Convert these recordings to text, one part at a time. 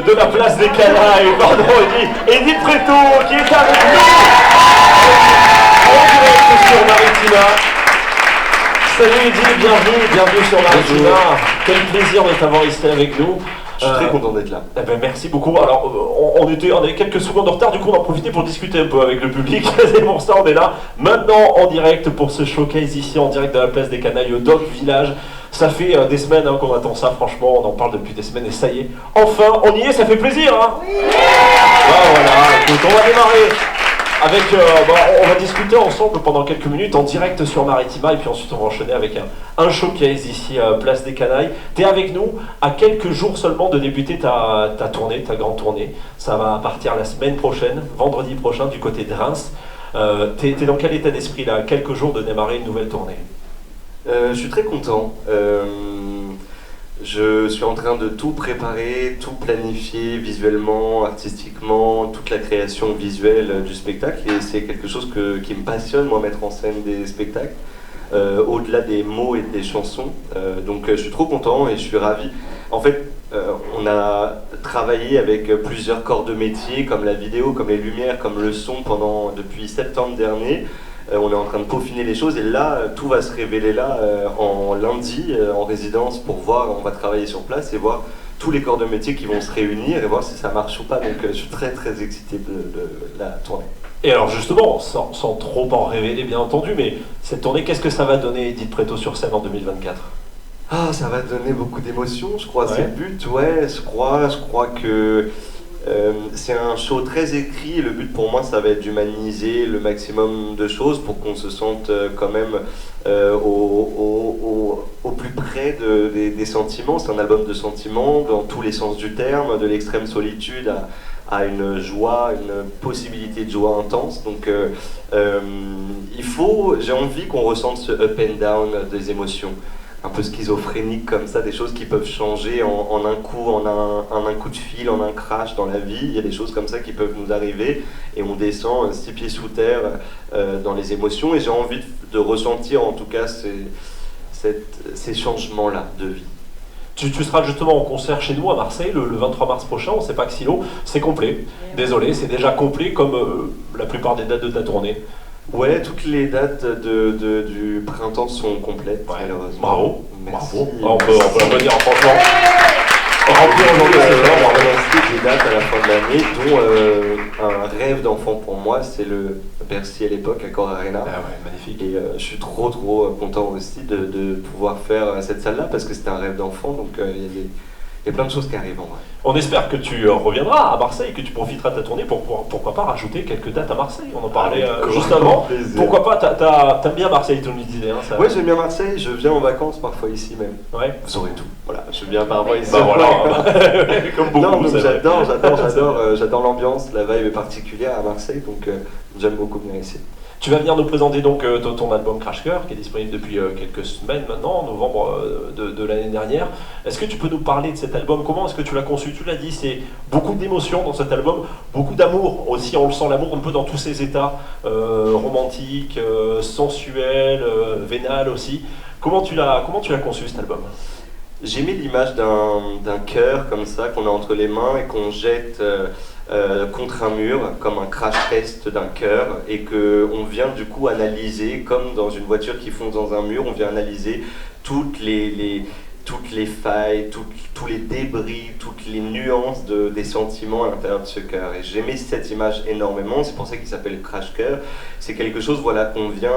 de la place des Canailles, pardon, Edith Preto, qui est avec nous en direct sur Maritima. Salut Edith, bienvenue sur Maritima. Quel plaisir de t'avoir ici avec nous. Je suis très content d'être là. Eh ben, merci beaucoup. Alors, on avait quelques secondes de retard, du coup on en profitait pour discuter un peu avec le public. C'est pour ça on est là maintenant en direct pour ce showcase ici en direct de la place des Canailles au Dock Village. Ça fait des semaines qu'on attend ça, franchement, on en parle depuis des semaines et ça y est, enfin on y est, ça fait plaisir hein. Oui. Voilà, écoute, on va démarrer avec, on va discuter ensemble pendant quelques minutes en direct sur Maritima et puis ensuite on va enchaîner avec un showcase ici à Place des Canailles. Tu es avec nous à quelques jours seulement de débuter ta tournée, ta grande tournée. Ça va partir la semaine prochaine, vendredi prochain du côté de Reims. T'es dans quel état d'esprit là, quelques jours de démarrer une nouvelle tournée? Je suis très content. Je suis en train de tout préparer, tout planifier visuellement, artistiquement, toute la création visuelle du spectacle. Et c'est quelque chose qui me passionne, moi, mettre en scène des spectacles, au-delà des mots et des chansons. Donc je suis trop content et je suis ravi. En fait, on a travaillé avec plusieurs corps de métier, comme la vidéo, comme les lumières, comme le son, depuis septembre dernier. On est en train de peaufiner les choses et là, tout va se révéler là en lundi en résidence pour voir, on va travailler sur place et voir tous les corps de métier qui vont se réunir et voir si ça marche ou pas. Donc je suis très très excité de la tournée. Et alors justement, sans trop en révéler bien entendu, mais cette tournée, qu'est-ce que ça va donner Edith Preto sur scène en 2024? Ah, ça va donner beaucoup d'émotions, je crois, c'est le but, ouais, je crois que c'est un show très écrit. Le but pour moi, ça va être d'humaniser le maximum de choses pour qu'on se sente quand même au plus près des sentiments. C'est un album de sentiments dans tous les sens du terme, de l'extrême solitude à une joie, une possibilité de joie intense. Donc j'ai envie qu'on ressente ce up and down des émotions. Un peu schizophrénique comme ça, des choses qui peuvent changer en un coup, en un coup de fil, en un crash dans la vie. Il y a des choses comme ça qui peuvent nous arriver et on descend 6 pieds sous terre dans les émotions et j'ai envie de ressentir en tout cas ces changements-là de vie. Tu seras justement en concert chez nous à Marseille le 23 mars prochain, on ne sait pas que Silo, c'est complet. Désolé, c'est déjà complet comme la plupart des dates de ta tournée. Ouais, toutes les dates du printemps sont complètes, malheureusement. Bravo, merci. Bravo. On peut l'applaudir franchement. Remplir aujourd'hui des dates à la fin de l'année, dont un rêve d'enfant pour moi, c'est le Bercy à l'époque, Accor Arena. Ah ouais, magnifique. Et je suis trop content aussi de pouvoir faire cette salle-là, parce que c'était un rêve d'enfant, donc il y a plein de choses qui arrivent en vrai. On espère que tu reviendras à Marseille, que tu profiteras de ta tournée pour pourquoi pas rajouter quelques dates à Marseille. On en parlait juste avant. Pourquoi pas, t'aimes bien Marseille, tu me disais. Hein, oui, j'aime bien Marseille, je viens en vacances parfois ici même. Ouais. Vous saurez tout. Voilà, je viens parfois ici. Bah voilà, comme beaucoup. Non, j'adore l'ambiance, la vibe est particulière à Marseille, donc j'aime beaucoup venir ici. Tu vas venir nous présenter donc ton album Crash Cœur qui est disponible depuis quelques semaines maintenant, en novembre de l'année dernière. Est-ce que tu peux nous parler de cet album? Comment est-ce que tu l'as conçu? Tu l'as dit, c'est beaucoup d'émotions dans cet album, beaucoup d'amour aussi, on le sent l'amour un peu dans tous ses états, romantique, sensuel, vénal aussi. Comment tu l'as conçu cet album? J'aimais l'image d'un cœur comme ça qu'on a entre les mains et qu'on jette contre un mur comme un crash test d'un cœur et qu'on vient du coup analyser comme dans une voiture qui fonce dans un mur, on vient analyser toutes les failles, tous les débris, toutes les nuances des sentiments à l'intérieur de ce cœur. Et j'aimais cette image énormément, c'est pour ça qu'il s'appelle Crash Cœur. C'est quelque chose qu'on vient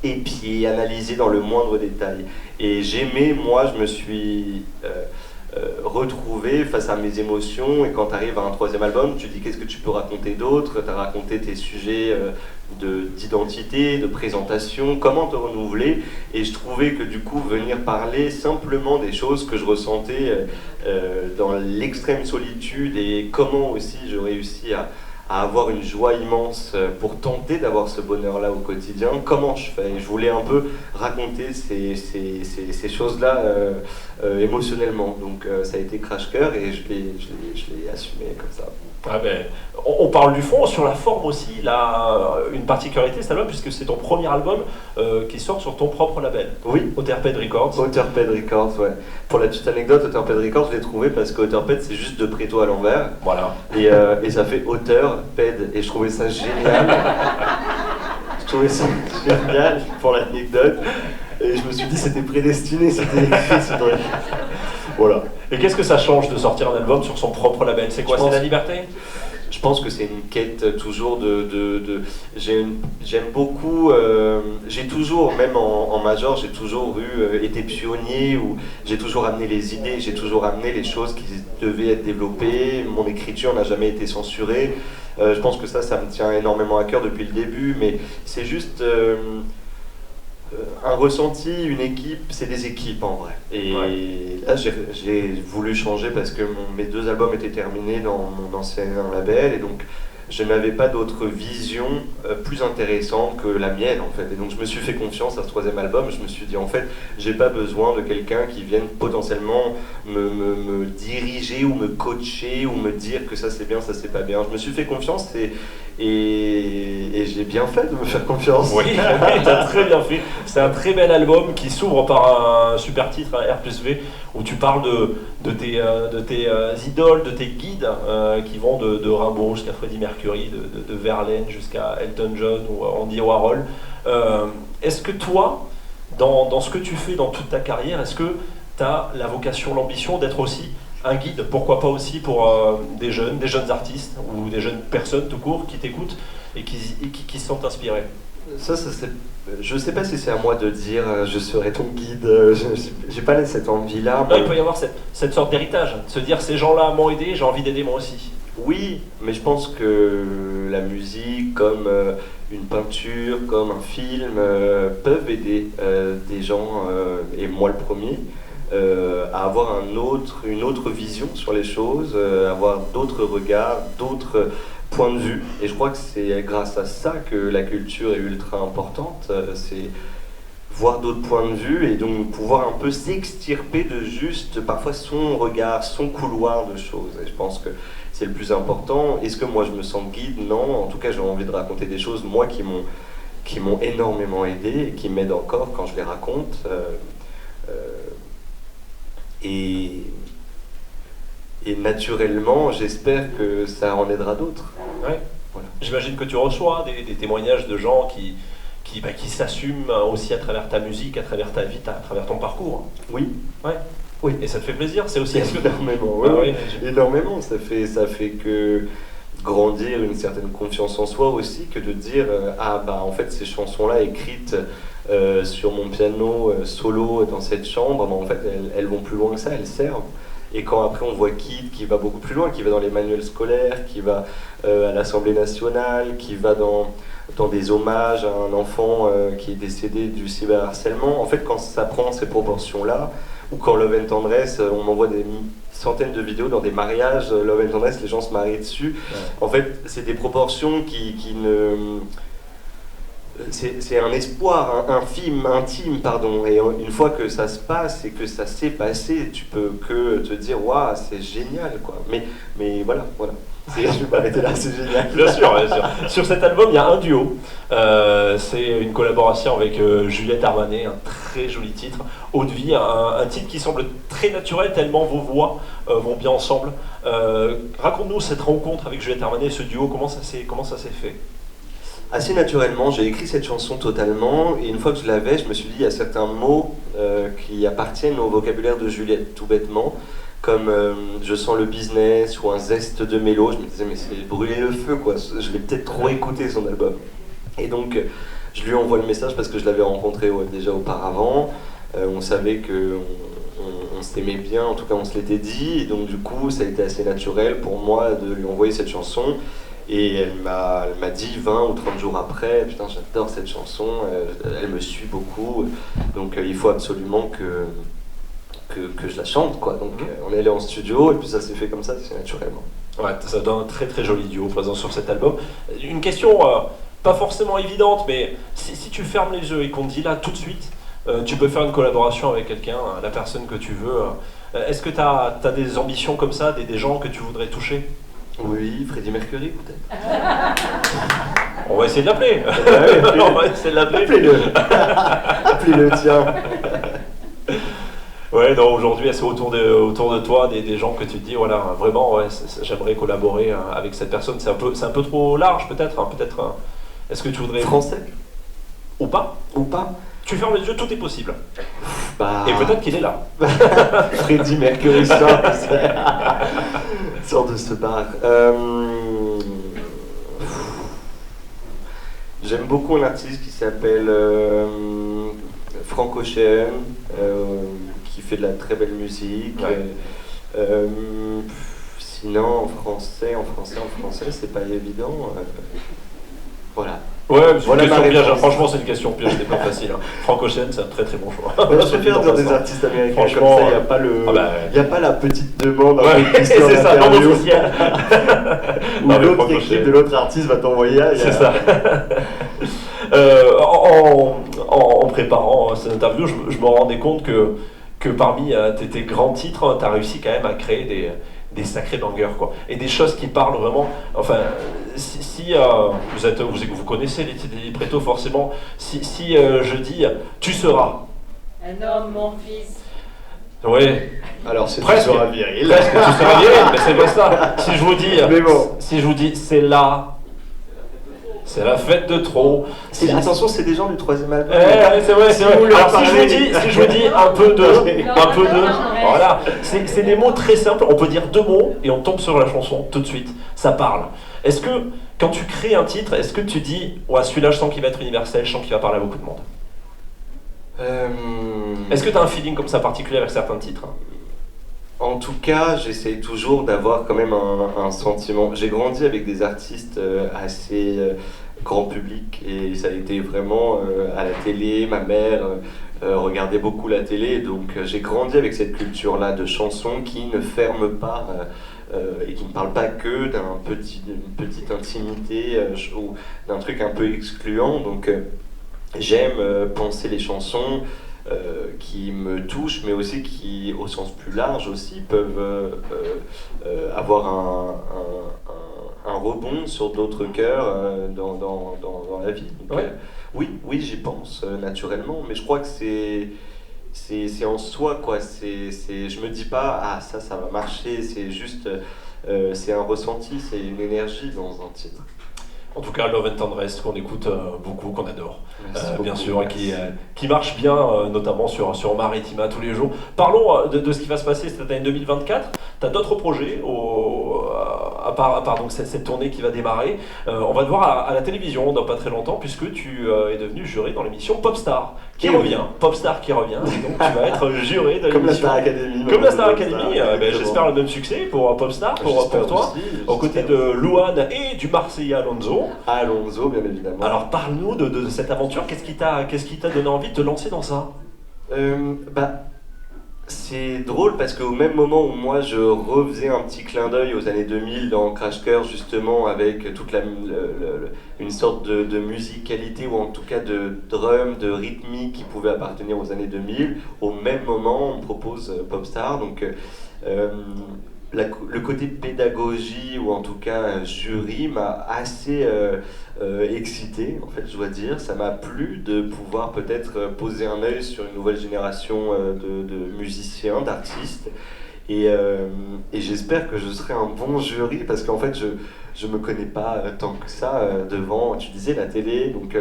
épier, analyser dans le moindre détail. Et j'aimais, moi je me suis retrouvé face à mes émotions, et quand tu arrives à un troisième album, tu dis qu'est-ce que tu peux raconter d'autre, tu as raconté tes sujets d'identité, de présentation, comment te renouveler, et je trouvais que du coup venir parler simplement des choses que je ressentais dans l'extrême solitude et comment aussi je réussis à avoir une joie immense pour tenter d'avoir ce bonheur-là au quotidien, comment je fais? Et je voulais un peu raconter ces choses-là émotionnellement. Donc ça a été Crash Cœur et je l'ai assumé comme ça. Ah ben, on parle du fond, sur la forme aussi, là, une particularité cet album, puisque c'est ton premier album qui sort sur ton propre label. Oui. Otherped Records. Otherped Records, ouais. Pour la petite anecdote, Otherped Records, je l'ai trouvé parce que Otherped, c'est juste de préto à l'envers. Voilà. Et ça fait Otherped. Et je trouvais ça génial. Je trouvais ça génial pour l'anecdote. Et je me suis dit, c'était prédestiné, c'était écrit, c'est vrai. Voilà. Et qu'est-ce que ça change de sortir un album sur son propre label? C'est quoi? C'est la liberté? Je pense que c'est une quête toujours j'aime beaucoup, j'ai toujours, même en major, j'ai toujours été pionnier, ou j'ai toujours amené les idées, j'ai toujours amené les choses qui devaient être développées, mon écriture n'a jamais été censurée. Je pense que ça me tient énormément à cœur depuis le début, mais c'est juste un ressenti, une équipe, c'est des équipes en vrai. Et là, j'ai voulu changer parce que mes 2 albums étaient terminés dans mon ancien label, et donc je n'avais pas d'autre vision plus intéressante que la mienne en fait. Et donc je me suis fait confiance à ce 3e album. Je me suis dit en fait, j'ai pas besoin de quelqu'un qui vienne potentiellement me diriger ou me coacher ou me dire que ça c'est bien, ça c'est pas bien. Je me suis fait confiance et j'ai bien fait de me faire confiance. Oui, t'as très bien fait. C'est un très bel album qui s'ouvre par un super titre, R+V, où tu parles de tes idoles, de tes guides qui vont de Rimbaud jusqu'à Freddie Mercury, de Verlaine jusqu'à Elton John ou Andy Warhol. Est-ce que toi, dans ce que tu fais dans toute ta carrière, est-ce que tu as la vocation, l'ambition d'être aussi un guide, pourquoi pas aussi pour des jeunes artistes ou des jeunes personnes tout court qui t'écoutent et qui se sentent inspirés? Je sais pas si c'est à moi de dire je serai ton guide, j'ai pas cette envie-là. Non, il peut y avoir cette sorte d'héritage, de se dire ces gens-là m'ont aidé, j'ai envie d'aider moi aussi. Oui, mais je pense que la musique, comme une peinture, comme un film, peuvent aider des gens, et moi le premier, à avoir une autre vision sur les choses, avoir d'autres regards, d'autres points de vue. Et je crois que c'est grâce à ça que la culture est ultra importante, c'est voir d'autres points de vue et donc pouvoir un peu s'extirper de juste parfois son regard, son couloir de choses. Et je pense que c'est le plus important. Est-ce que moi je me sens guide? Non. En tout cas, j'ai envie de raconter des choses, moi, qui m'ont énormément aidé et qui m'aident encore quand je les raconte. Et naturellement, j'espère que ça en aidera d'autres. Ouais. Voilà. J'imagine que tu reçois des témoignages de gens qui s'assument aussi à travers ta musique, à travers ta vie, à travers ton parcours. Oui. Ouais. Oui. Et ça te fait plaisir, c'est aussi... Énormément, ouais, énormément. Ça fait que grandir une certaine confiance en soi aussi, que de dire en fait ces chansons-là écrites sur mon piano solo dans cette chambre, en fait elles vont plus loin que ça, elles servent. Et quand après on voit Kid qui va beaucoup plus loin, qui va dans les manuels scolaires, qui va à l'Assemblée nationale, qui va dans des hommages à un enfant qui est décédé du cyberharcèlement, en fait quand ça prend ces proportions-là, ou quand Love and Tendresse, on m'envoie des centaines de vidéos dans des mariages, Love and Tendresse, les gens se marient dessus. Ouais. En fait, c'est des proportions qui ne... C'est un espoir intime, pardon. Et une fois que ça se passe et que ça s'est passé, tu peux que te dire, waouh, c'est génial, quoi. Mais voilà. Je vais m'arrêter là, c'est génial. Bien sûr. Sur cet album, il y a un duo. C'est une collaboration avec Juliette Armanet, un très joli titre, Eau de vie, un titre qui semble très naturel tellement vos voix vont bien ensemble. Raconte-nous cette rencontre avec Juliette Armanet, ce duo, comment ça s'est fait? Assez naturellement, j'ai écrit cette chanson totalement, et une fois que je l'avais, je me suis dit, il y a certains mots qui appartiennent au vocabulaire de Juliette, tout bêtement, comme je sens le business ou un zeste de mélo. Je me disais, mais c'est brûler le feu, quoi. Je l'ai peut-être trop écouté, son album. Et donc, je lui envoie le message parce que je l'avais rencontré déjà auparavant. On savait qu'on s'aimait bien, en tout cas on se l'était dit, et donc du coup, ça a été assez naturel pour moi de lui envoyer cette chanson. Et elle m'a dit 20 ou 30 jours après, putain j'adore cette chanson, elle me suit beaucoup, donc il faut absolument que je la chante, quoi. Donc on est allé en studio et puis ça s'est fait comme ça, c'est naturellement. Ouais, ça donne un très très joli duo présent sur cet album. Une question pas forcément évidente, mais si tu fermes les yeux et qu'on te dit là tout de suite, tu peux faire une collaboration avec quelqu'un, la personne que tu veux. Est-ce que tu as des ambitions comme ça, des gens que tu voudrais toucher? Oui, Freddie Mercury peut-être. On va essayer de l'appeler. On va essayer de l'appeler. Appelez-le. Appelez-le, tiens. Ouais, non, aujourd'hui, c'est autour de toi des gens que tu te dis, voilà, vraiment, ouais, j'aimerais collaborer avec cette personne. C'est un peu trop large, peut-être. Est-ce que tu voudrais. Français Ou pas? ou pas? Tu fermes les yeux, tout est possible. Bah... Et peut-être qu'il est là. Freddie Mercury sort de ce bar. J'aime beaucoup un artiste qui s'appelle Frank Ocean, qui fait de la très belle musique. Ouais. Sinon, en français, c'est pas évident. Voilà. Ouais, c'est Voilà une question ma piège. réponse. Franchement, c'est une question piège, c'est pas facile. Frank Ocean, c'est un très très bon choix. Moi, je préfère dire des artistes américains comme Franchement, ça, il n'y a pas bah, y a pas la petite demande ouais, c'est ça, non officiel. où Non, mais l'autre Frank équipe Ocean. de l'autre artiste va t'envoyer. C'est ça. En préparant cette interview, je me rendais compte que parmi tes grands titres, tu as réussi quand même à créer des sacrés bangers, quoi. Et des choses qui parlent vraiment. Enfin, si vous connaissez les titres des Libretto, forcément. Si je dis tu seras. Un homme, mon fils. Ouais. Alors c'est Presque. tu seras viril. Presque, tu seras viril, mais c'est pas ça. Si je vous dis, Mais bon. si je vous dis c'est là. C'est la fête de trop. Attention, c'est des gens du troisième album. C'est vrai, c'est vrai. vous leur Alors si parlez- je vous dis un peu de, voilà, c'est des mots très simples. On peut dire deux mots et on tombe sur la chanson tout de suite. Ça parle. Est-ce que quand tu crées un titre, est-ce que tu dis, ouais, celui-là, je sens qu'il va être universel, je sens qu'il va parler à beaucoup de monde. Est-ce que tu as un feeling comme ça particulier avec certains titres? En tout cas, j'essaie toujours d'avoir quand même un sentiment. J'ai grandi avec des artistes assez grand public et ça a été vraiment à la télé. Ma mère regardait beaucoup la télé, donc j'ai grandi avec cette culture-là de chansons qui ne ferment pas et qui ne parlent pas que d'une petite intimité ou d'un truc un peu excluant. Donc j'aime penser les chansons qui me touchent, mais aussi qui, au sens plus large aussi, peuvent avoir un rebond sur d'autres cœurs dans la vie. Donc, Ouais. Oui, j'y pense naturellement, mais je crois que c'est en soi, quoi. Je me dis pas, ah ça va marcher, c'est juste, c'est un ressenti, c'est une énergie dans un titre. En tout cas, Love and Tendresse, qu'on écoute beaucoup, qu'on adore, Merci bien beaucoup, sûr, et merci. qui marche bien, notamment sur Maritima tous les jours. Parlons de ce qui va se passer cette année 2024. Tu as d'autres projets, à part donc, cette tournée qui va démarrer. On va te voir à la télévision dans pas très longtemps, puisque tu es devenu juré dans l'émission Popstar, qui Oui. revient. Popstar qui revient, et donc tu vas être juré de l'émission. Comme la Star Academy. Comme la Star Academy, exactement. j'espère le même succès pour Popstar, pour J'espère toi, aussi, aux côtés j'espère de aussi. Louane et du Marseillais Alonso. Alonso, bien évidemment. Alors parle-nous de cette aventure, qu'est-ce qui t'a donné envie de te lancer dans ça? C'est drôle parce qu'au même moment où moi je refaisais un petit clin d'œil aux années 2000 dans Crash Course, justement avec toute une sorte de musicalité ou en tout cas de drum, de rythmique qui pouvait appartenir aux années 2000, au même moment on me propose Popstar. Donc le côté pédagogie ou en tout cas jury m'a assez excité, en fait, je dois dire. Ça m'a plu de pouvoir peut-être poser un œil sur une nouvelle génération de musiciens, d'artistes. Et j'espère que je serai un bon jury parce qu'en fait je me connais pas tant que ça devant, tu disais, la télé, donc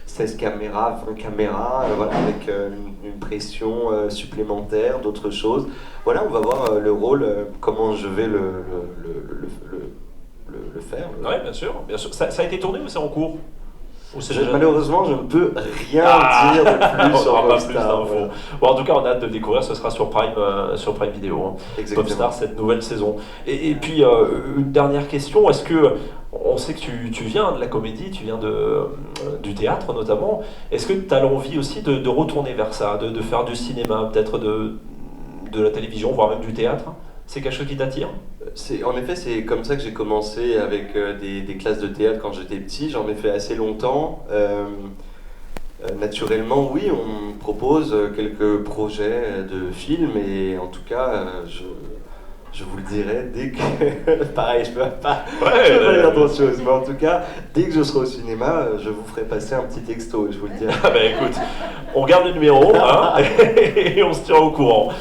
16 caméras, 20 caméras, voilà, avec une pression supplémentaire, d'autres choses. Voilà, on va voir le rôle, comment je vais le faire. Ouais, bien sûr, bien sûr. Ça a été tourné ou c'est en cours? Ou c'est déjà- Malheureusement, je ne peux rien dire de plus on sur n'aura pas Popstar. plus d'infos. Voilà. Bon, en tout cas, on a hâte de le découvrir, ce sera sur Prime Video, hein. Exactement. Popstar, cette nouvelle saison. Et puis, une dernière question, est-ce que, on sait que tu viens de la comédie, tu viens du théâtre notamment, est-ce que tu as l'envie aussi de retourner vers ça, de faire du cinéma, peut-être de la télévision, voire même du théâtre? C'est quelque chose qui t'attire? En effet, c'est comme ça que j'ai commencé avec des classes de théâtre quand j'étais petit. J'en ai fait assez longtemps. Naturellement, oui, on me propose quelques projets de films et en tout cas, je vous le dirai dès que... Pareil, je peux pas dire d'autres choses, mais en tout cas, dès que je serai au cinéma, je vous ferai passer un petit texto, je vous le dirai. Ah bah écoute, on garde le numéro hein, et on se tient au courant.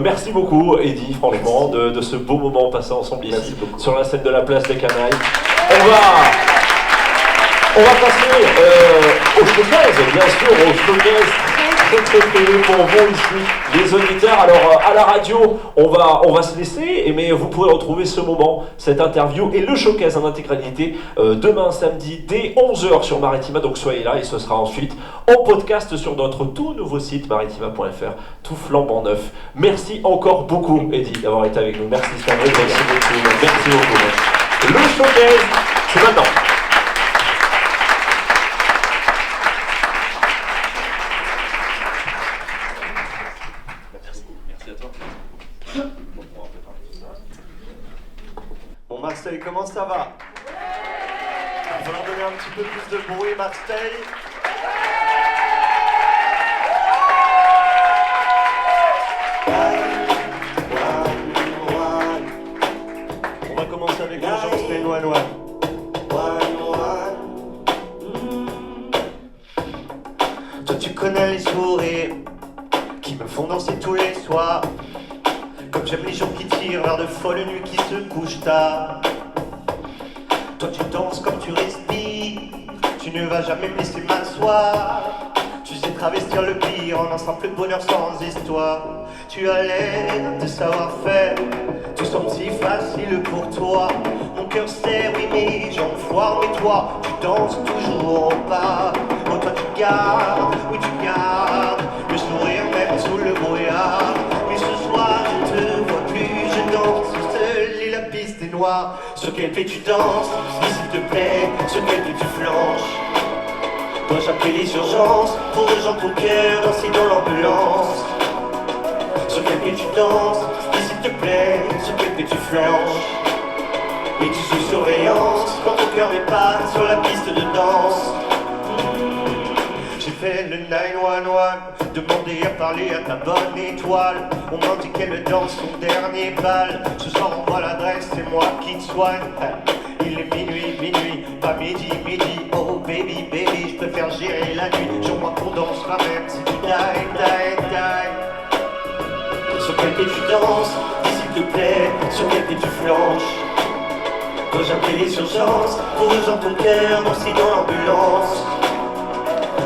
Merci beaucoup, Eddy, franchement, de ce beau moment passé ensemble ici, sur la scène de la place des Canailles. On va passer au showcase, bien sûr, au showcase très prévu pour vous ici, les auditeurs. Alors à la radio, on va se laisser, mais vous pourrez retrouver ce moment, cette interview et le showcase en intégralité demain samedi dès 11h sur Maritima. Donc soyez là et ce sera ensuite en podcast sur notre tout nouveau site maritima.fr, tout flambant neuf. Merci encore beaucoup, Eddy, d'avoir été avec nous. Merci, c'est un vrai plaisir. Merci beaucoup. Le showcase, c'est maintenant. Bon, Marseille, comment ça va? Il va falloir donner un petit peu plus de bruit, Marseille. On va commencer avec l'urgence des Noix-Noix. Toi, tu connais les sourires qui me font danser tous les soirs. Comme j'aime les jours qui tirent vers de folles nuits qui se couchent tard. Toi tu danses comme tu respires, tu ne vas jamais me laisser m'asseoir. Tu sais travestir le pire en un simple bonheur sans histoire. Tu as l'air de savoir faire, tout semble si facile pour toi. Mon cœur sait, oui mes jambes foirent, mais toi tu danses toujours au pas. Oh toi tu gardes, oui tu gardes le sourire même sous le brouillard. Mais ce soir je te vois plus, je danse seul et la piste est noire. Sur quel pied tu danses, dis s'il te plaît, sur quel pied tu flanches. Dois-je appeler les urgences pour rejoindre ton cœur danser dans l'ambulance? Sur quel pied tu danses, dis s'il te plaît, sur quel pied tu flanches. Et tu sous surveillance quand ton cœur n'est pas sur la piste de danse. J'ai fait le 911, demandé à parler à ta bonne étoile. On m'a dit qu'elle danse son dernier bal. Ce soir on voit l'adresse, c'est moi qui te soigne. Il est minuit, pas midi. Oh baby, je préfère gérer la nuit. Je crois qu'on dansera même si tu die. Sur quel pied tu danses, dis s'il te plaît, sur quel pied tu flanches. Dois-je appeler les urgences pour rejoindre ton cœur danser dans l'ambulance?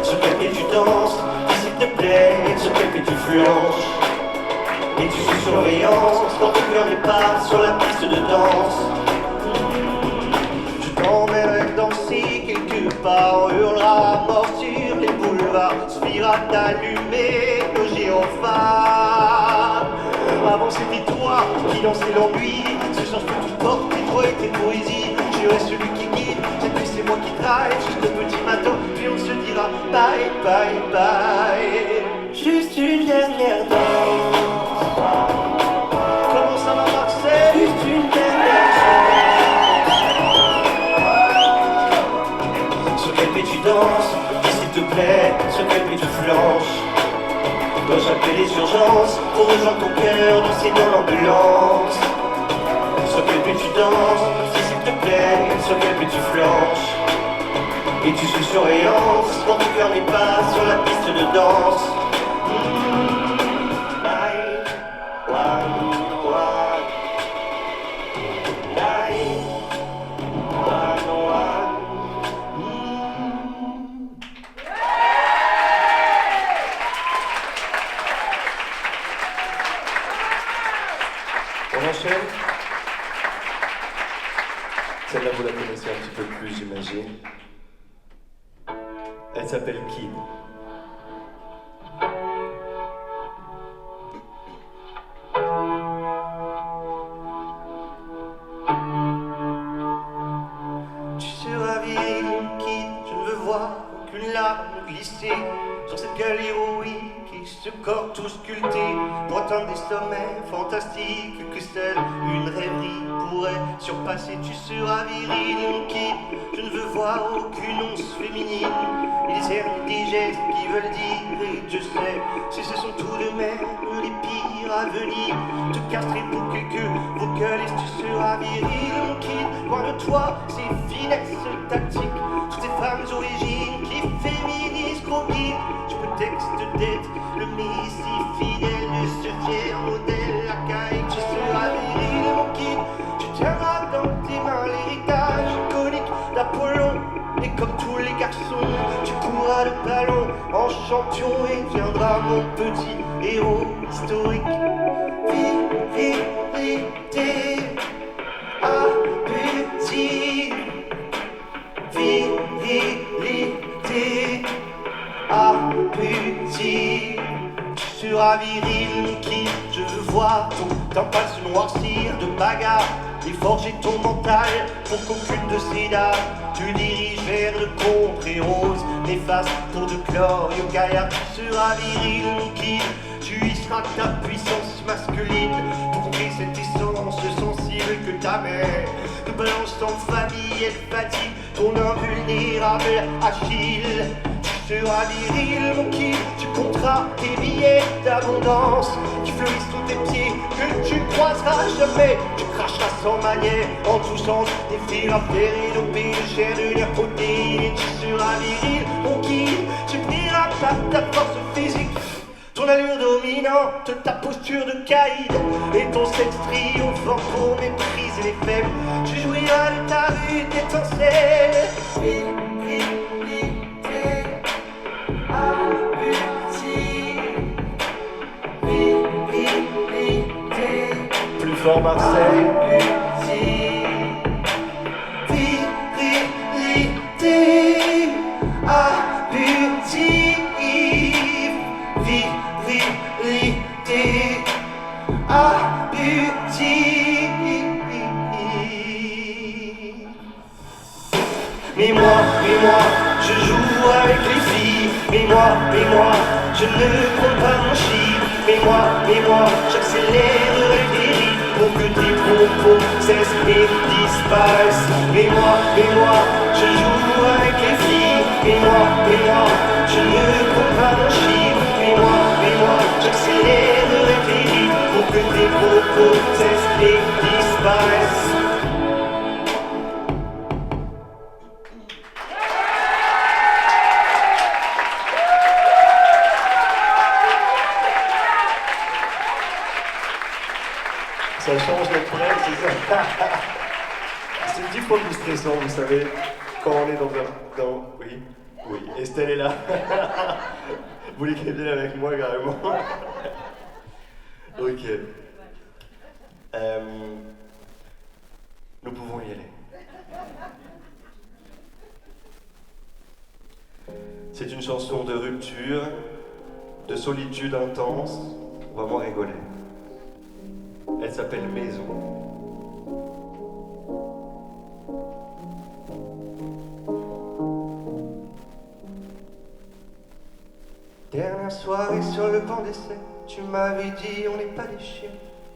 Sur quel pied tu danses, dis s'il te plaît, sur quel pied tu flanches. Et tu sous surveillance quand ton cœur n'est pas sur la piste de danse. Je t'emmènerai danser quelque part, on hurlera mort sur les boulevards. Suffira d'allumer nos gyrophares. Avant c'était toi qui dansais l'ennui. Ce soir je peux tout porter, toi et tes poésies. Je reste celui qui guide, cette nuit c'est moi qui drive. Juste le petit matin, puis on se dira bye. Juste une dernière danse. Comment ça va Marseille? Juste une dernière danse. Sur quel pied tu danses, dis s'il te plaît, sur quel pied tu flanches. Dois-je appeler les urgences pour rejoindre ton cœur danser dans l'ambulance? Sur quel pied tu danses, dis s'il te plaît, sur quel pied tu flanches. Et tu sous surveillance quand ton cœur n'est pas sur la piste de danse. On enchaîne. Celle-là vous la connaissez un petit peu plus, j'imagine. Elle s'appelle Kid. Tu seras vieille, Kid, je ne veux voir qu'une larme glissée sur cette gueule héroïque et ce corps tout sculpté pour atteindre des sommets fantastiques que seule une rêverie pourrait surpasser. Tu seras viril, mon kid, je ne veux voir aucune once féminine. Ils aiment des gestes qui veulent dire, et je sais, si ce sont tout de même les pires à venir, te castrer pour quelques vocalistes. Tu seras viril, mon kid, loin de toi ces finesses tactiques, toutes ces femmes origines qui féminisent gros guides. Je prétexte d'être le messie fidèle de ce fier modèle archaïque. Tu seras viril, mon kid, tu tiendras dans tes mains l'héritage iconique d'Apollon. Et comme tous les garçons, tu courras le ballon en champion et viendras mon petit héros historique. Virilité, appétit, virilité, appétit. Tu seras viril, mon kid, je veux voir ton temple se noircir de bagarre et forger ton mental pour qu'aucune de ces dames tu diriges vers le contrée rose néfaste pour de glorieux gaillards. Tu seras viril, mon kid, tu y seras ta puissance masculine pour contrer cette essence sensible que ta mère te balance en famille. Elle fatigue ton invulnérable Achille. Tu seras viril, mon kid, tu compteras tes billets d'abondance qui fleurissent sous tes pieds, que tu croiseras jamais. Tu cracheras sans manière en tous sens des fils à faire et dopés de chair, de nerfs protéinés. Tu seras viril, mon kid, tu brilleras par ta force physique, ton allure dominante, ta posture de caïd et ton sexe triomphant pour mépriser les faibles. Tu jouiras de ta vue d'étincelle. Plus fort Marseille. Virilité, appétit, virilité, appétit. Mais moi, je joue avec les filles. Mais moi, je ne compte pas mon chiffre. Mais moi, j'accélérerai tes rythmes pour que tes propos cessent et disparaissent. Mais moi, je joue avec les filles. Mais moi, je ne compte pas mon chiffre. Mais moi, j'accélérerai tes rythmes pour que tes propos cessent et disparaissent. Ça change notre prêt, c'est ça. C'est 10 fois plus stressant, vous savez, quand on est dans. Oui, Estelle est là. Vous voulez qu'elle vienne avec moi, carrément. Ok. Nous pouvons y aller. C'est une chanson de rupture, de solitude intense. On va moins rigoler. Elle s'appelle Maison. Dernière soirée sur le banc d'essai, tu m'avais dit on n'est pas des chiens.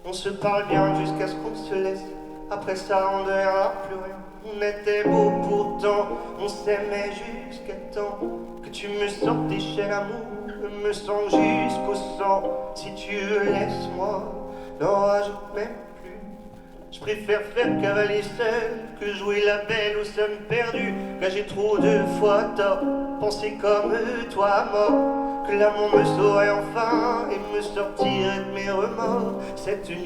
On se parle bien jusqu'à ce qu'on se laisse. Après ça on ne verra plus rien. On était beaux pourtant, on s'aimait jusqu'à temps que tu me sortes des chaînes amour. Je me sens jusqu'au sang. Si tu veux laisse-moi, n'en rajoute même plus. Je préfère faire cavaler seul que jouer la belle aux sommes perdues. Car j'ai trop de fois tort, penser comme toi à mort. Que l'amour me saurait enfin et me sortirait de mes remords. Cette nuit,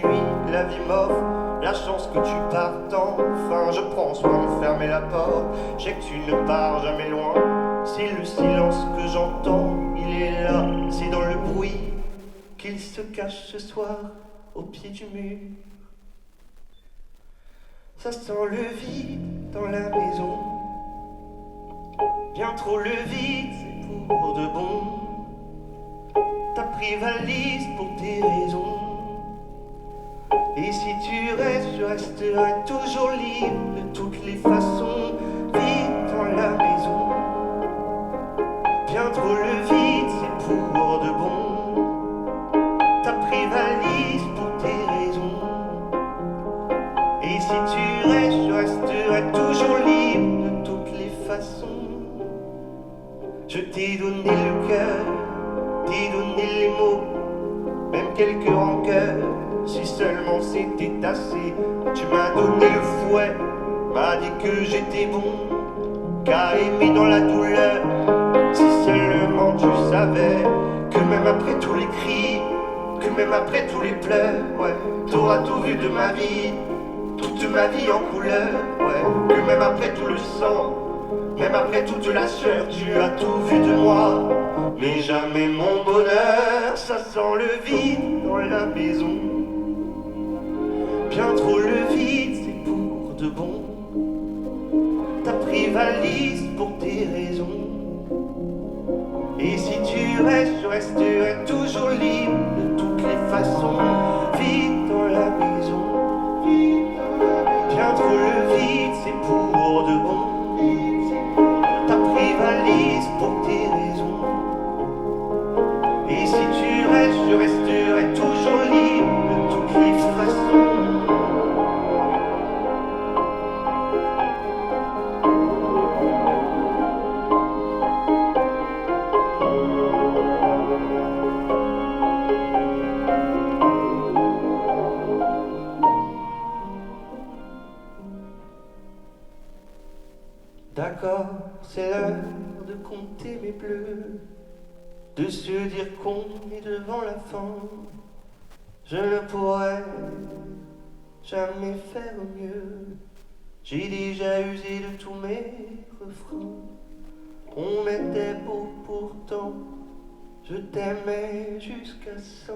la vie m'offre la chance que tu partes enfin. Je prends soin de fermer la porte, je sais que tu ne pars jamais loin. C'est le silence que j'entends, il est là, c'est dans le bruit qu'il se cache ce soir au pied du mur. Ça sent le vide dans la maison, bien trop le vide, c'est pour de bon. Ta pris valise pour tes raisons. Et si tu restes, je resterai toujours libre de toutes les façons. Vite dans la maison. Je t'ai donné le cœur, t'ai donné les mots, même quelques rancœurs, si seulement c'était assez. Tu m'as donné le fouet, m'as dit que j'étais bon, qu'à aimer dans la douleur, si seulement tu savais que même après tous les cris, que même après tous les pleurs, ouais, t'auras tout vu de ma vie, toute ma vie en couleur, ouais, que même après tout le sang, même après toute la sueur, tu as tout vu de moi, mais jamais mon bonheur. Ça sent le vide dans la maison, bien trop le vide, c'est pour de bon. T'as pris valise pour tes raisons, et si tu restes, je resterai toujours libre de toutes les façons. Vide dans la maison, bien trop le vide, c'est pour de bon. T'as pris valise pour tes raisons, et si tu restes, je resterai toujours libre de toutes les façons. D'accord, c'est l'heure de compter mes bleus, de se dire qu'on est devant la fin. Je ne pourrais jamais faire mieux. J'ai déjà usé de tous mes refrains. On était beau pourtant, je t'aimais jusqu'à 100.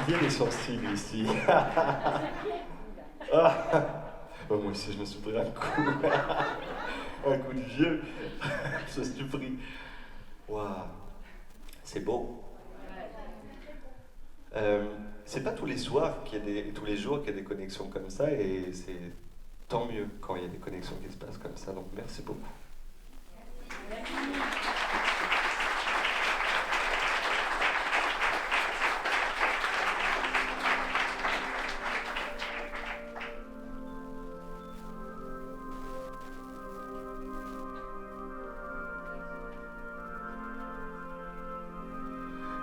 Il y a des sensibles ici. Moi aussi, je me suis pris un coup de vieux. Je me suis pris. Waouh, c'est beau. C'est pas tous les soirs tous les jours qu'il y a des connexions comme ça, et c'est tant mieux quand il y a des connexions qui se passent comme ça. Donc merci beaucoup.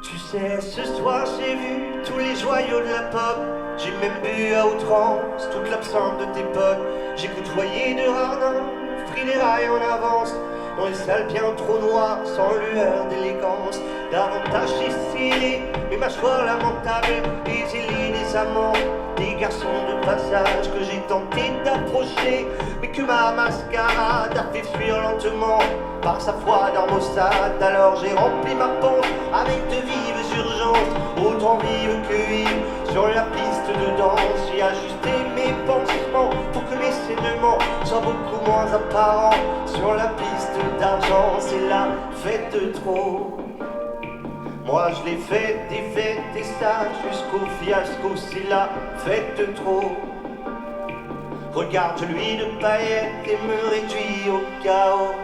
Tu sais, ce soir j'ai vu tous les joyaux de la pop. J'ai même bu à outrance toute l'absinthe de tes potes. J'ai côtoyé de rares nains, pris les rails en avance, dans les salles bien trop noires, sans lueur d'élégance. Davantage essayé, mes mâchoires lamentables, des élites, des amants, des garçons de passage que j'ai tenté d'approcher, mais que ma mascarade a fait fuir lentement par sa foi d'armostade. Alors j'ai rempli ma pompe avec de vives urgences, autant vives que vives, sur la piste de danse. J'ai ajusté mes pansements pour que mes saignements soient beaucoup moins apparents. Sur la piste d'argent, c'est la fête trop. Moi je l'ai fait, défaite et ça jusqu'au fiasco, c'est la fête trop. Regarde-lui de paillettes et me réduit au chaos.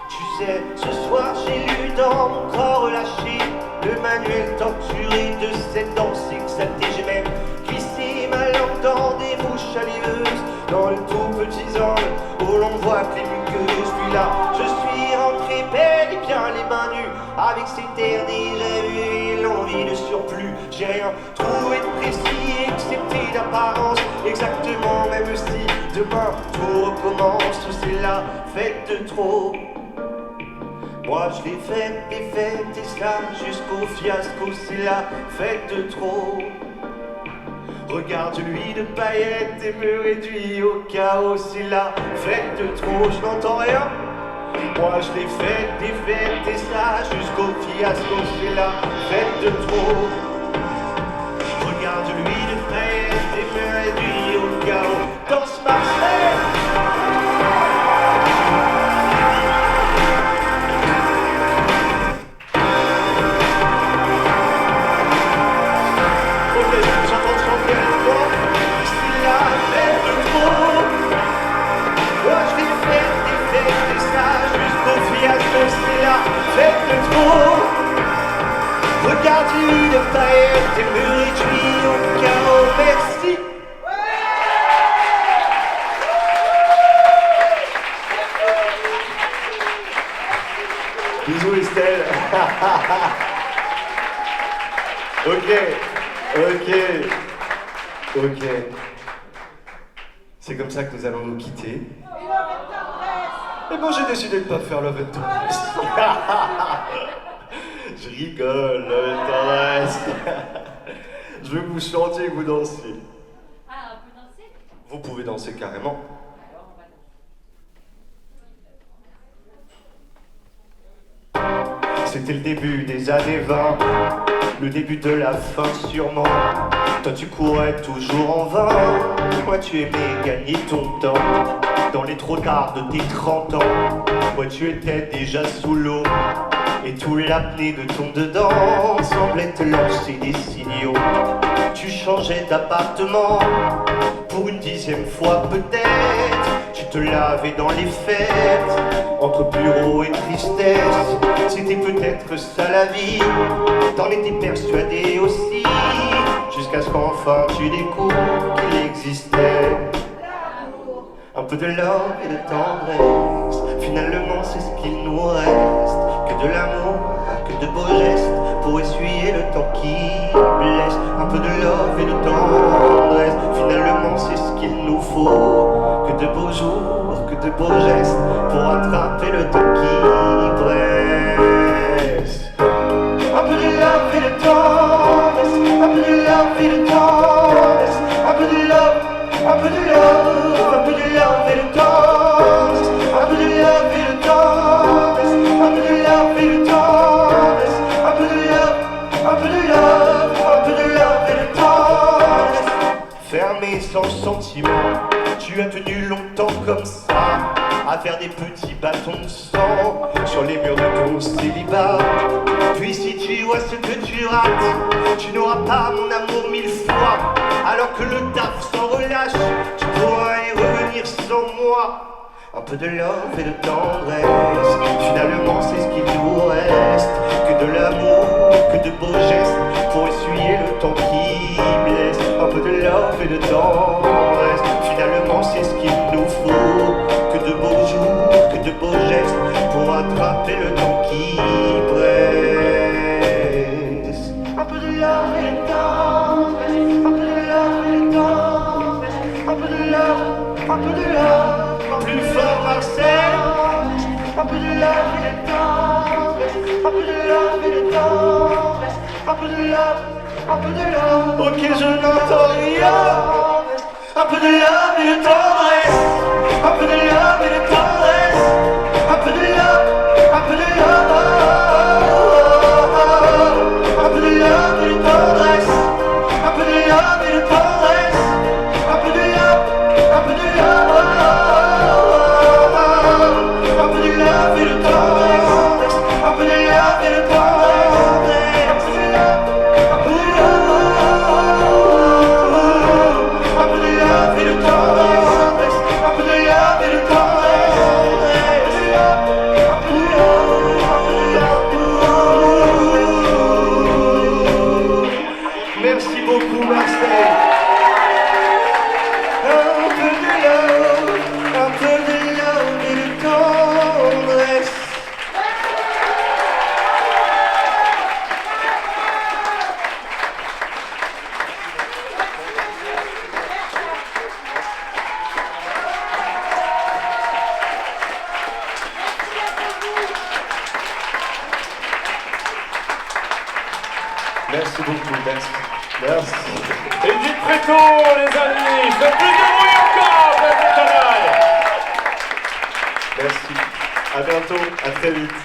Tu sais, ce soir j'ai lu dans mon corps relâché le manuel torturé de cette danse exaltée. J'ai même glissé ma langue dans des bouches saliveuses, dans le tout petit angle où l'on voit que les muqueuses. Puis là, je suis rentré bel et bien les mains nues, avec cet air déjà vu et l'envie de surplus. J'ai rien trouvé de précis excepté d'apparence, exactement même si demain tout recommence. C'est la fête de trop. Moi je l'ai faite et faite et ça jusqu'au fiasco, c'est la fête de trop. Regarde-lui de paillettes et me réduit au chaos, c'est la fête de trop. Je n'entends rien. Moi je l'ai faite et faite et ça jusqu'au fiasco, c'est la fête de trop. Regarde-lui de paillettes et me réduit au chaos. tes murs réduits au chaos, merci. Bisous Estelle. Ok. C'est comme ça que nous allons nous quitter. Et bon, j'ai décidé de pas faire Love and Tendresse. Je rigole, Love and Tendresse. Je veux que vous chantiez et que vous dansiez. Ah, on peut danser? Vous pouvez danser carrément. Alors, on va danser. C'était le début des années 20, le début de la fin sûrement. Toi tu courais toujours en vain, moi tu aimais gagner ton temps. Dans les trottoirs de tes 30 ans, moi tu étais déjà sous l'eau. Et tout l'apnée de ton dedans semblait te lancer des signaux. Tu changeais d'appartement pour une 10e fois peut-être. Tu te lavais dans les fêtes, entre bureau et tristesse. C'était peut-être ça la vie, t'en étais persuadé aussi. Jusqu'à ce qu'enfin tu découvres qu'il existait un peu de love et de tendresse. Finalement c'est ce qu'il nous reste, que de l'amour, que de beaux gestes pour essuyer le temps qui blesse. Un peu de love et de tendresse, finalement c'est ce qu'il nous faut. Que de beaux jours, que de beaux gestes pour attraper le temps qui presse. Un peu de love et de tendresse, un peu de love et de tendresse, un peu de love, un peu de love, un peu de love et de tendresse, un peu de love et de tendresse, un peu de love et de tendresse, un peu de love, un peu de love, un peu de love et de tendresse. Fermé sans sentiment, tu as tenu longtemps comme ça, à faire des petits bâtons de sang sur les murs de ton célibat. Puis si tu vois ce que tu rates, tu n'auras pas mon amour 1000 fois. Alors que le taf s'en relâche, tu pourras y revenir sans moi. Un peu de love et de tendresse, finalement c'est ce qu'il nous reste. Que de l'amour, que de beaux gestes pour essuyer le temps qui blesse. Un peu de love et de tendresse, finalement c'est ce qu'il nous faut. Que de beaux jours, que de beaux gestes pour attraper le temps qui presse. Un peu de love et de tendresse, un peu de love et de tendresse, un peu de love, un peu de love. Plus fort Marcel. Un peu de love et de tendresse, un peu de love et de tendresse, un peu de love, un peu de love. Ok, je n'entends rien. Un peu de love et de tendresse, un peu de love et de tendresse, un peu de love, un peu de love, un peu de love et de tendresse, un peu de love et de tendresse, un peu de love, un peu de love, un peu de love et de tendresse, un peu de love et de tendresse, un peu de love, un peu de love, un peu de love et de tendresse, un peu de love et de tendresse, un peu de love, un peu de love. Merci beaucoup Marseille. Un peu de love, un peu de love et de tendresse. Merci beaucoup, merci. Merci. Edith Préto, les amis, faites plus de bruit encore, faites le canal. Merci. À bientôt, à très vite.